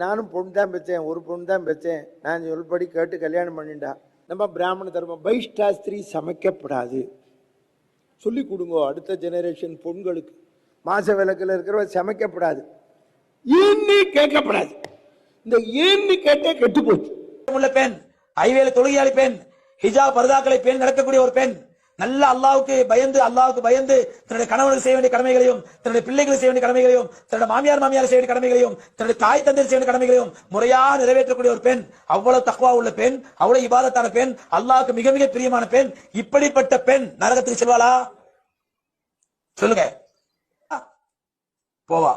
நானும் பொண்ணு தான் பெற்றேன், ஒரு பொண்ணு தான் பெற்றேன், நான் சொல்படி கேட்டு கல்யாணம் பண்ணிட்டா. நம்ம பிராமண தர்மம் பைஷ்டாஸ்திரி சமைக்கப்படாது சொல்லி கொடுங்க அடுத்த ஜெனரேஷன் பொண்களுக்கு. மாச விளக்கில் இருக்கிறவ சமைக்கப்படாது, ஏன்னு கேட்கப்படாது. இந்த ஏன்னு கேட்டே கெட்டு போச்சு. உள்ள பெண், ஐவேல தொழுகையாளி பெண், ஹிஜாப் பர்தாக்களை பெண் நடக்கக்கூடிய ஒரு பெண், நல்ல அல்லாஹ்வுக்கு பயந்து தன்னுடைய கணவனுக்கு செய்ய வேண்டிய கடமைகளையும், தன்னுடைய பிள்ளைகளுக்கு செய்ய வேண்டிய கடமைகளையும், தன்னுடைய மாமியார் செய்ய வேண்டிய கடமைகளையும், தன்னுடைய தாய் தந்தை செய்ய வேண்டிய கடமைகளையும் முறையாக நிறைவேற்றக்கூடிய ஒரு பெண், அவ்வளவு தக்வா உள்ள பெண், அவ்வளவு இபாதத்தான பெண், அல்லாஹ்வுக்கு மிக மிக பிரியமான பெண். இப்படிப்பட்ட பெண் நரகத்துக்கு செல்வாளா? சொல்லுங்க. போவா.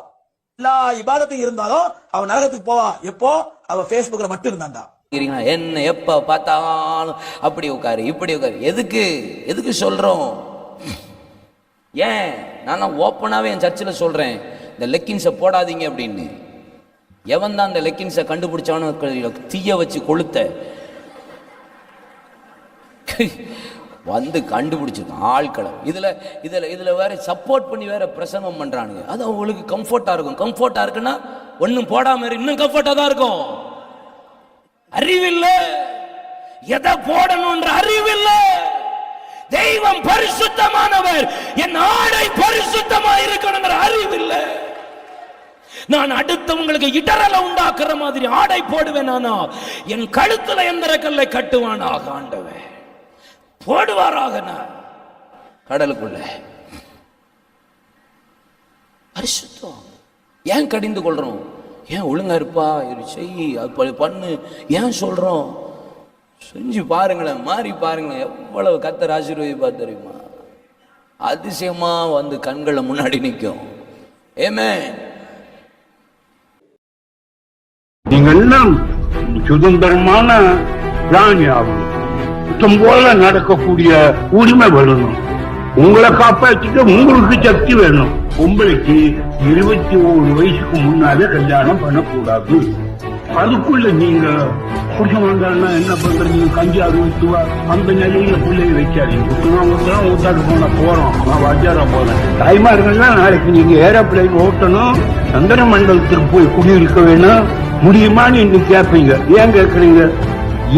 எல்லா இபாதத்தும் இருந்தாலும் அவன் நரகத்துக்கு போவா. எப்போ? அவ பேஸ்புக்ல மட்டும் இருந்தாண்டா. என்ன எப்ப பார்த்தாலும் அப்படி உட்காரு இப்படி உட்காரு. எதுக்கு சொல்றோம்? ஏன் நான் ஓப்பனாவே என் சர்ச்சில் சொல்றேன், இந்த லெக்கின்ஸை போடாதீங்க அப்படின்னு. எவன் தான் இந்த லெக்கின்ஸை கண்டுபிடிச்சானோ தீய வச்சு கொளுத்த வந்து கண்டுபிடிச்சிருக்கான் ஆட்களை. இதுல வேற சப்போர்ட் பண்ணி வேற பிரசங்கம் பண்றானுங்க. அது அவங்களுக்கு கம்ஃபர்ட்டா இருக்கும். கம்ஃபர்ட்டா இருக்குன்னா ஒன்னும் போடாம இன்னும் கம்ஃபர்ட்டா தான் இருக்கும். அறிவில்ல, எதை போடணும்ன்ற அறிவில்ல. தெய்வம் பரிசுத்தமானவர், என் ஆடை பரிசுத்தமா இருக்கணுங்கிற அறிவில்ல. நான் அடுத்தவங்களுக்கு இடரல உண்டாக்குற மாதிரி ஆடை போடுவேன். நானா என் கழுத்துல எந்திர கல்லை கட்டுவானாக ஆண்டவன் போடுவாராக. நான் கடலுக்குள்ள பரிசுத்தம் ஏன் கடிந்து கொள்றோம்? ஏன் ஒழுங்கா இருப்பா செய் அது பண்ணு ஏன் சொல்றோம்? செஞ்சு பாருங்களேன், மாறி பாருங்களேன், எவ்வளவு கர்த்தர் ஆசீர்வதிப்பா தெரியுமா? அதிசயமா வந்து கண்களை முன்னாடி நிற்கும். ஆமென். நீங்கள் எல்லாம் சுதந்திரமான பிராணி ஆகணும். போல நடக்கக்கூடிய உரிமை வரணும். உங்களை காப்பாற்றிக்க உங்களுக்கு சக்தி வேணும். உங்களுக்கு 21 வயசுக்கு முன்னாலே கல்யாணம் பண்ணக்கூடாது. அதுக்குள்ள நீங்க புருஷன் வந்தாருன்னா என்ன பண்றீங்க? கஞ்சி அறுபத்துவா அந்த நிலையில பிள்ளைய வைக்காதீங்க. ஊத்தாட்டு போன போறோம், நான் வஜாரா போறேன். தாய்மார்கள்லாம் நாளைக்கு நீங்க ஏரோப்ளைன் ஓட்டணும், சந்திர மண்டலத்திற்கு போய் குடியிருக்க வேணும், முடியுமான்னு இன்னும் கேட்பீங்க. ஏன் கேட்கறீங்க?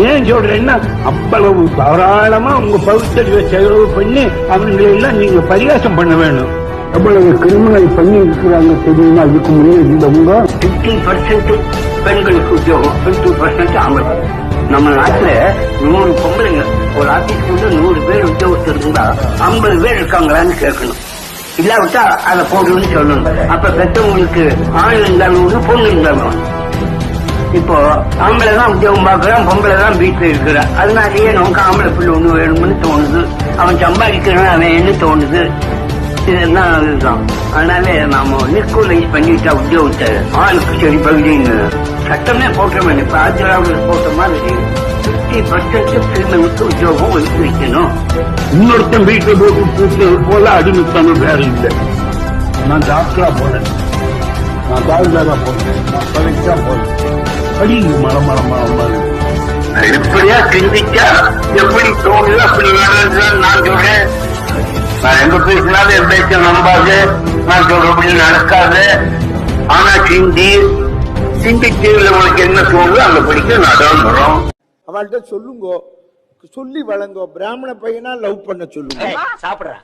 ஏன் சொல்றேன்னா, அவ்வளவு தாராளமா உங்க பகுத்தறிவை செலவு பண்ணி அவங்களை எல்லாம் நீங்க பரிகாசம் பண்ண வேணும். எவ்வளவு கிரிமினல் பண்ணி இருக்கிறாங்க தெரியுமா? இதுக்கு முன்னாடி இருந்தவங்க 50% பெண்களுக்கு உத்தியோகம், 50% ஆம்பளை. நம்ம நாட்டுல 100 பொம்பளைங்க ஒரு ஆபீஸ்க்கு வந்து 100 பேர் உத்தியோகத்தில் இருந்தா 50 பேர் இருக்காங்களான்னு கேட்கணும். இல்லாவிட்டா அதை போடுன்னு சொல்லணும். அப்ப பெற்றவங்களுக்கு ஆண் இருந்தாலும் ஒண்ணு, பொண்ணு இருந்தாலும். இப்போ ஆம்பளை தான் உத்தியோகம் பார்க்கறான், பொம்பளை தான் வீட்டுல இருக்கிறான். அதனாலேயே நமக்கு ஆம்பளை பிள்ளை ஒண்ணு வேணும்னு தோணுது. அவன் சம்பாதிக்கிறான், அவன் என்ன தோணுது? இதெல்லாம் இதுதான். அதனால நாம நிக்கோலைஸ் பண்ணிட்டா உத்தியோகத்தை ஆளுக்கு சரி பகுதின்னு சட்டமே போட்டோமே. இப்ப ஆஜராவது போட்ட மாதிரி 50% பெண்களுக்கு உத்தியோகம் ஒதுக்கி வைக்கணும். இன்னொருத்தன் வீட்டுல போட்டு போல அடிமைத்தனம் வேற இல்லை. நான் டாக்டரா போறேன், நான் தாழ்ந்தாரா போறேன், நான் கலெக்டரா போறேன். அடி மரம் எப்படியா சிந்திச்சா எப்படி தோணுது அப்படி வேணும் நான் சொல்றேன். நான் எங்க பேசினாலும் என் பேச்ச நம்பாது, நான் சொல்றபடி நடக்காது. ஆனா சிந்திச்சதுல உனக்கு என்ன தோணுது அந்த படிக்க நடந்துடும். அவள்கிட்ட சொல்லுங்க, சொல்லி வழங்க. பிராமண பையனா லவ் பண்ண சொல்லுங்க. சாப்பிடுறேன்